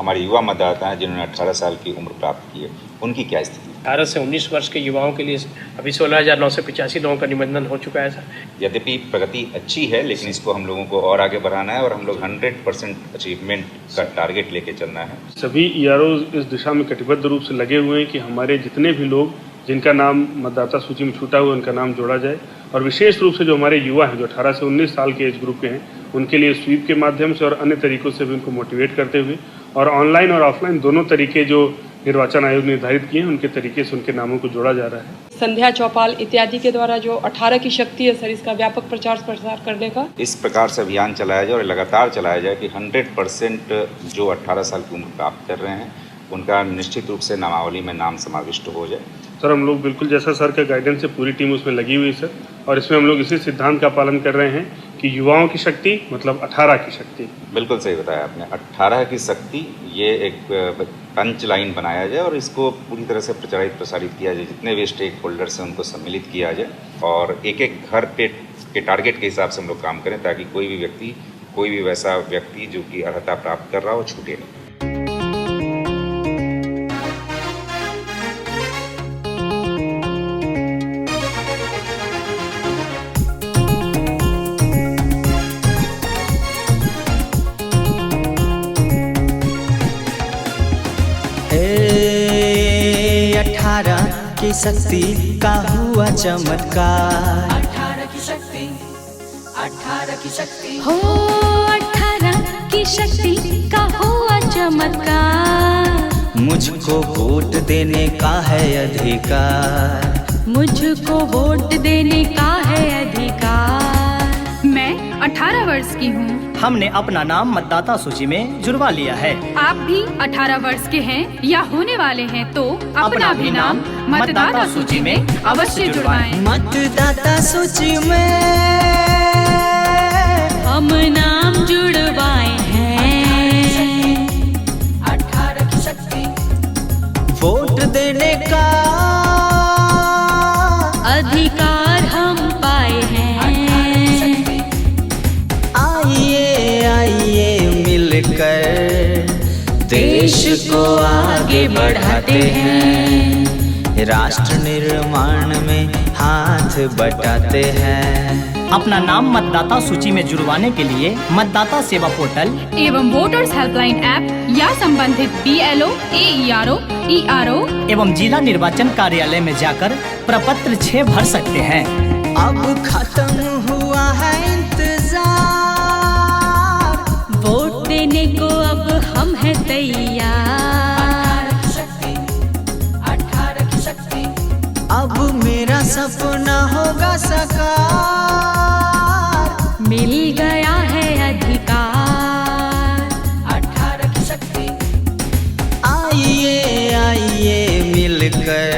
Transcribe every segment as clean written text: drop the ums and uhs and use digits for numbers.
हमारे युवा मतदाता हैं जिन्होंने 18 साल की उम्र प्राप्त की है, उनकी क्या स्थिति? 18 से 19 वर्ष के युवाओं के लिए अभी 16,985 लोगों का निबंधन हो चुका है सर। यद्यपि प्रगति अच्छी है, लेकिन इसको हम लोगों को और आगे बढ़ाना है और हम लोग 100% अचीवमेंट का टारगेट लेके चलना है। सभी ईआरओ इस दिशा में कटिबद्ध रूप से लगे हुए हैं कि हमारे जितने भी लोग जिनका नाम मतदाता सूची में छूटा हुआ उनका नाम जोड़ा जाए, और विशेष रूप से जो हमारे युवा हैं जो 18 से 19 साल के एज ग्रुप के हैं उनके लिए स्वीप के माध्यम से और अन्य तरीकों से भी उनको मोटिवेट करते हुए और ऑनलाइन और ऑफलाइन दोनों तरीके जो निर्वाचन आयोग निर्धारित किए हैं उनके तरीके से उनके नामों को जोड़ा जा रहा है। संध्या चौपाल इत्यादि के द्वारा जो 18 की शक्ति है सर, इसका व्यापक प्रचार प्रसार करने का इस प्रकार से अभियान चलाया जाए और लगातार चलाया जाए कि 100% जो 18 साल की उम्र प्राप्त कर रहे हैं उनका निश्चित रूप से नामावली में नाम समाविष्ट हो जाए। सर हम लोग बिल्कुल जैसा सर का गाइडेंस है पूरी टीम उसमें लगी हुई सर, और इसमें हम लोग इसी सिद्धांत का पालन कर रहे हैं कि युवाओं की शक्ति मतलब 18 की शक्ति। बिल्कुल सही बताया आपने, 18 की शक्ति, ये एक पंच लाइन बनाया जाए और इसको पूरी तरह से प्रसारित किया जाए, जितने भी स्टेक होल्डर्स हैं उनको सम्मिलित किया जाए और एक एक घर पे के टारगेट के हिसाब से हम लोग काम करें ताकि कोई भी वैसा व्यक्ति जो कि अर्हता प्राप्त कर रहा हो छूटे नहीं। की शक्ति का हुआ चमत्कार, 18 की शक्ति, 18 की शक्ति हो 18 की शक्ति का हुआ चमत्कार। मुझको वोट देने का है अधिकार, मुझको वोट देने का है अधिकार। मैं 18 वर्ष की हूँ। हमने अपना नाम मतदाता सूची में जुड़वा लिया है। आप भी 18 वर्ष के हैं या होने वाले हैं तो अपना भी नाम मतदाता सूची में अवश्य जुड़वाएं। मतदाता सूची में हम नाम जुड़वाए हैं। 18 की शक्ति, वोट देने का अधिकार हम पाए हैं। मिलकर देश को आगे बढ़ाते हैं, राष्ट्र निर्माण में हाथ बटाते हैं। अपना नाम मतदाता सूची में जुड़वाने के लिए मतदाता सेवा पोर्टल एवं वोटर्स हेल्पलाइन ऐप या संबंधित BLO, AERO, ERO एवं जिला निर्वाचन कार्यालय में जाकर प्रपत्र 6 भर सकते हैं। अब खत्म हुआ है इंतजार, वोट देने को अब हम हैं तैयार। 18 की शक्ति, 18 की शक्ति अब मेरा सपना होगा साकार, मिल गया है अधिकार। 18 की शक्ति, आइए आइए मिलकर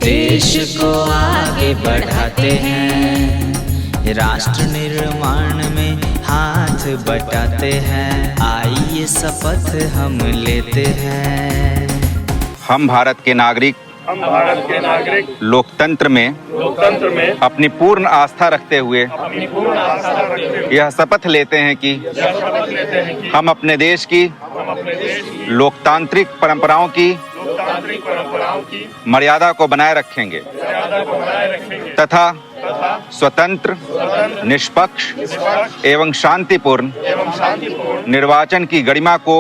देश को आगे बढ़ाते हैं, राष्ट्र निर्माण में हाथ बटाते हैं। आइए शपथ हम लेते हैं। हम भारत के नागरिक लोकतंत्र में अपनी पूर्ण आस्था रखते हुए यह शपथ लेते हैं कि हम अपने देश की लोकतांत्रिक परंपराओं की मर्यादा को बनाए रखेंगे तथा स्वतंत्र, निष्पक्ष एवं शांतिपूर्ण निर्वाचन की गरिमा को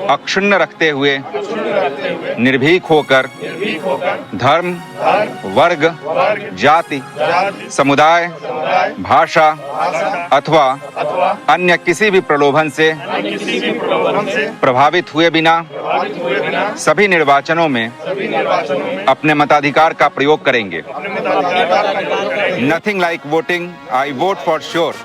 अक्षुण्ण रखते हुए निर्भीक होकर धर्म, वर्ग, जाति, समुदाय, भाषा अथवा अन्य किसी भी प्रलोभन से प्रभावित हुए बिना सभी निर्वाचनों में अपने मताधिकार का प्रयोग करेंगे। Nothing like voting, I vote for sure.